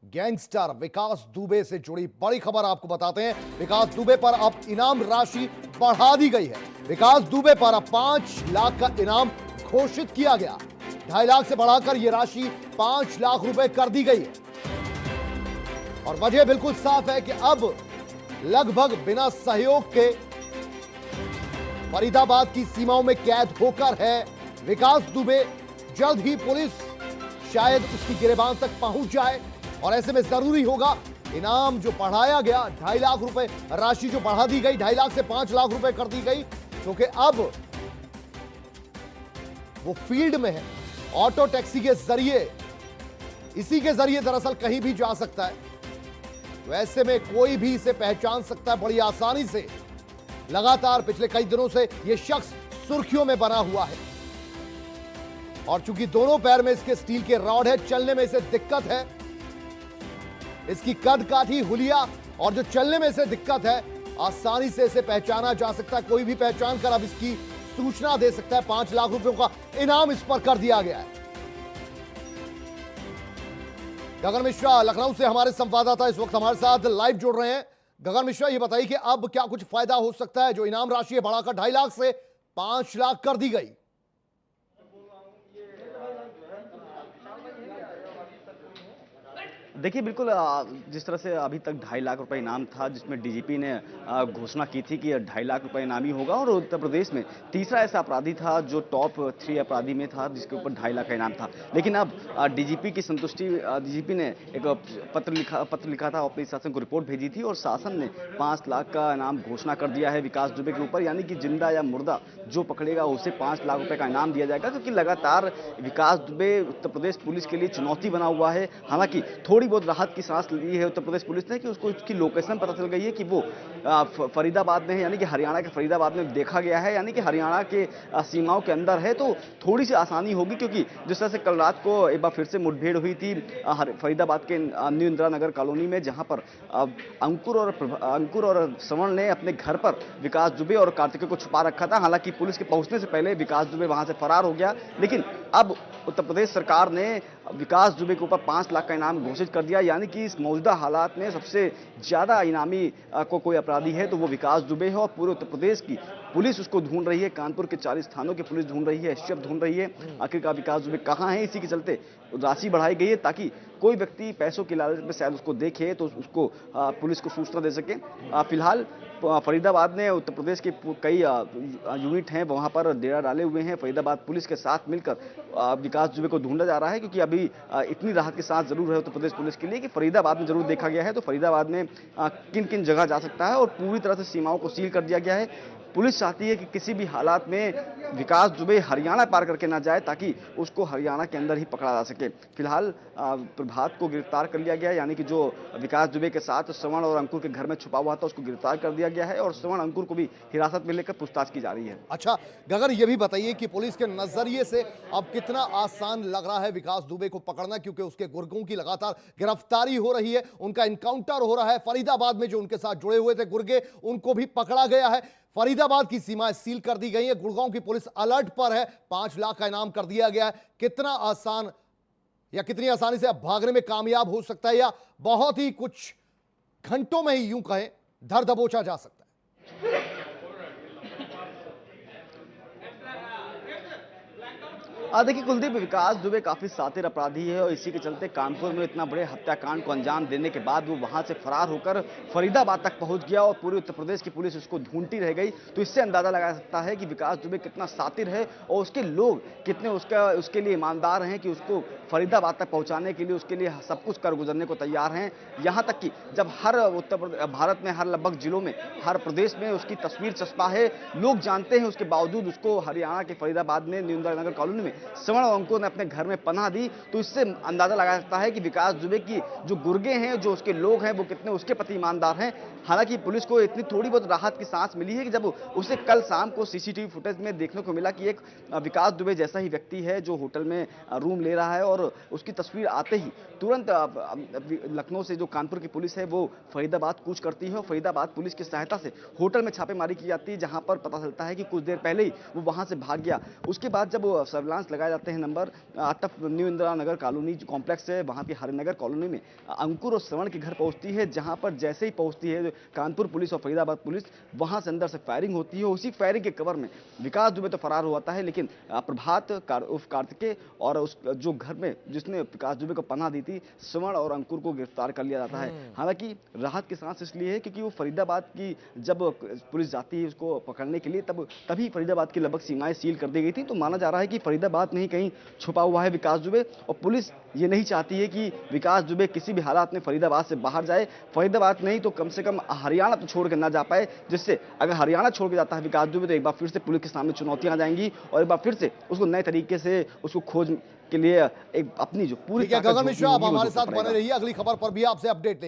Gangster विकास दुबे से जुड़ी बड़ी खबर आपको बताते हैं। विकास दुबे पर अब इनाम राशि बढ़ा दी गई है। विकास दुबे पर अब 5 लाख का इनाम घोषित किया गया। 2.5 लाख से बढ़ाकर यह राशि 5 लाख रुपए कर दी गई है। और वजह बिल्कुल साफ है कि अब लगभग बिना सहयोग के फरीदाबाद की सीमाओं में कैद होकर है विकास दुबे। जल्द ही पुलिस शायद उसकी गिरबान तक पहुंच जाए और ऐसे में जरूरी होगा इनाम जो बढ़ाया गया 2.5 लाख रुपए, राशि जो बढ़ा दी गई 2.5 लाख से 5 लाख रुपए कर दी गई, क्योंकि अब वो फील्ड में है। ऑटो टैक्सी के जरिए, इसी के जरिए दरअसल कहीं भी जा सकता है। वैसे में कोई भी इसे पहचान सकता है बड़ी आसानी से। लगातार पिछले कई दिनों से यह शख्स सुर्खियों में बना हुआ है और चूंकि दोनों पैर में इसके स्टील के रॉड है, चलने में इसे दिक्कत है। इसकी कद काठी हुलिया और जो चलने में इसे दिक्कत है, आसानी से इसे पहचाना जा सकता है। कोई भी पहचान कर अब इसकी सूचना दे सकता है। 5 लाख रुपयों का इनाम इस पर कर दिया गया है। गगन मिश्रा लखनऊ से हमारे संवाददाता इस वक्त हमारे साथ लाइव जुड़ रहे हैं। गगन मिश्रा, ये बताइए कि अब क्या कुछ फायदा हो सकता है? जो इनाम राशि है बढ़ाकर 2.5 लाख से 5 लाख कर दी गई। देखिए, बिल्कुल जिस तरह से अभी तक 2.5 लाख रुपए इनाम था, जिसमें डीजीपी ने घोषणा की थी कि 2.5 लाख रुपए इनामी होगा, और उत्तर प्रदेश में तीसरा ऐसा अपराधी था जो टॉप 3 अपराधी में था जिसके ऊपर 2.5 लाख का इनाम था। लेकिन अब डीजीपी की संतुष्टि, डीजीपी ने एक पत्र लिखा था, अपने शासन को रिपोर्ट भेजी थी और शासन ने 5 लाख का इनाम घोषणा कर दिया है विकास दुबे के ऊपर। यानी कि जिंदा या मुर्दा जो पकड़ेगा उसे 5 लाख रुपए का इनाम दिया जाएगा, क्योंकि लगातार विकास दुबे उत्तर प्रदेश पुलिस के लिए चुनौती बना हुआ है। हालांकि थोड़ी बहुत राहत की सांस ली है उत्तर प्रदेश पुलिस ने कि उसको उसकी लोकेशन पता चल गई है कि वो फरीदाबाद में है, यानी कि हरियाणा के फरीदाबाद में देखा गया है, यानी कि हरियाणा के सीमाओं के अंदर है। तो थोड़ी सी आसानी होगी, क्योंकि जिस तरह से कल रात को एक बार फिर से मुठभेड़ हुई थी फरीदाबाद के न्यू इंदिरा नगर कॉलोनी में, जहां पर अंकुर और श्रवण ने अपने घर पर विकास दुबे और कार्तिकेय को छुपा रखा था। हालांकि पुलिस के पहुंचने से पहले विकास दुबे वहां से फरार हो गया। लेकिन अब उत्तर प्रदेश सरकार ने विकास दुबे के ऊपर 5 लाख का इनाम घोषित कर दिया। यानी कि इस मौजूदा हालात में सबसे ज्यादा इनामी को कोई अपराधी है तो वो विकास दुबे है, और पूरे उत्तर प्रदेश की पुलिस उसको ढूंढ रही है। कानपुर के 40 थानों की पुलिस ढूंढ रही है, एसटीएफ ढूंढ रही है आखिरकार विकास दुबे कहां है। इसी के चलते राशि बढ़ाई गई है ताकि कोई व्यक्ति पैसों की लालच में शायद उसको देखे तो उसको पुलिस को सूचना दे सके। फिलहाल फरीदाबाद ने उत्तर प्रदेश के कई यूनिट हैं वहां पर डेरा डाले हुए हैं। फरीदाबाद पुलिस के साथ मिलकर विकास दुबे को ढूंढा जा रहा है, क्योंकि अभी इतनी राहत के साथ जरूर है उत्तर प्रदेश पुलिस के लिए कि फरीदाबाद में जरूर देखा गया है। तो फरीदाबाद में किन किन जगह जा सकता है, और पूरी तरह से सीमाओं को सील कर दिया गया है। पुलिस चाहती है कि किसी भी हालात में विकास दुबे हरियाणा पार करके ना जाए, ताकि उसको हरियाणा के अंदर ही पकड़ा जा सके। फिलहाल प्रभात को गिरफ्तार कर लिया गया है, यानी कि जो विकास दुबे के साथ श्रवण और अंकुर के घर में छुपा हुआ था उसको गिरफ्तार कर दिया गया है, और श्रवण अंकुर को भी हिरासत में लेकर पूछताछ की जा रही है। अच्छा गगन, ये भी बताइए कि पुलिस के नजरिए से अब कितना आसान लग रहा है विकास दुबे को पकड़ना, क्योंकि उसके गुर्गों की लगातार गिरफ्तारी हो रही है, उनका इनकाउंटर हो रहा है। फरीदाबाद में जो उनके साथ जुड़े हुए थे गुर्गे, उनको भी पकड़ा गया है। फरीदाबाद की सीमाएं सील कर दी गई है। गुड़गांव की पुलिस अलर्ट पर है। 5 लाख का इनाम कर दिया गया है। कितना आसान या कितनी आसानी से अब भागने में कामयाब हो सकता है, या बहुत ही कुछ घंटों में ही यूं कहें धर दबोचा जा सकता है? देखिए कुलदीप, विकास दुबे काफी शातिर अपराधी है, और इसी के चलते कानपुर में इतना बड़े हत्याकांड को अंजाम देने के बाद वो वहां से फरार होकर फरीदाबाद तक पहुंच गया, और पूरे उत्तर प्रदेश की पुलिस उसको ढूंढती रह गई। तो इससे अंदाजा लगा सकता है कि विकास दुबे कितना शातिर है और उसके लोग कितने उसके लिए ईमानदार हैं कि उसको फरीदाबाद तक पहुंचाने के लिए उसके लिए सब कुछ कर गुजरने को तैयार हैं। यहां तक कि जब हर भारत में हर लगभग जिलों में, हर प्रदेश में उसकी तस्वीर चस्पा है, लोग जानते हैं, उसके बावजूद उसको हरियाणा के फरीदाबाद में न्यू इंदिरा नगर कॉलोनी में श्रवण और अंकुर ने अपने घर में पनाह दी। तो इससे अंदाजा लगा सकता है कि विकास दुबे की जो गुर्गे हैं, जो उसके लोग हैं, वो कितने उसके प्रति ईमानदार हैं। हालांकि पुलिस को इतनी थोड़ी बहुत राहत की सांस मिली है कि जब उसे कल शाम को सीसीटीवी फुटेज में देखने को मिला कि एक विकास दुबे जैसा ही व्यक्ति है जो होटल में रूम ले रहा है, और उसकी तस्वीर आते ही तुरंत लखनऊ से जो कानपुर की पुलिस है वो फरीदाबाद कूच करती है, और फरीदाबाद पुलिस की सहायता से होटल में छापेमारी की जाती है, जहां पर पता चलता है कि कुछ देर पहले ही वो वहां से भाग गया। उसके बाद जब सर्विलांस 5 लगाए जाते हैं नंबर। तब न्यू इंदिरा नगर कॉलोनी जो कॉम्प्लेक्स है वहां पे हरिनगर कॉलोनी में अंकुर और श्रवण के घर पहुंचती है, जहां पर जैसे ही पहुंचती है कानपुर पुलिस और फरीदाबाद पुलिस, वहां से अंदर से फायरिंग होती है। उसी फायरिंग के कवर में विकास दुबे तो फरार होता है, लेकिन प्रभात उर्फ कार्तिकेय और उस जो घर में जिसने विकास दुबे को पनाह दी थी, श्रवण और अंकुर को गिरफ्तार कर लिया जाता है। हालांकि राहत की सांस इसलिए है क्योंकि वो फरीदाबाद की जब पुलिस जाती है उसको पकड़ने के लिए तभी फरीदाबाद की लगभग सीमाएं सील कर दी गई थी। तो माना जा रहा है कि फरीदाबाद में ही कहीं छुपा हुआ है विकास दुबे, और पुलिस ये नहीं चाहती है कि विकास दुबे किसी भी हालात में फरीदाबाद से बाहर जाए। फरीदाबाद नहीं तो कम से कम हरियाणा तो छोड़ कर ना जा पाए, जिससे अगर हरियाणा छोड़ के जाता है विकास दुबे तो एक बार फिर से पुलिस के सामने चुनौतियां आ जाएंगी और एक बार फिर से उसको नए तरीके से उसको खोज के लिए एक अपनी जो पूरी ठीक है ताकत गगन झोंकनी मिश्रा, आप होगी, वो हमारे झोंकना साथ बने पड़ेगा। रहिए, अगली खबर पर भी आपसे अपडेट लेंगे।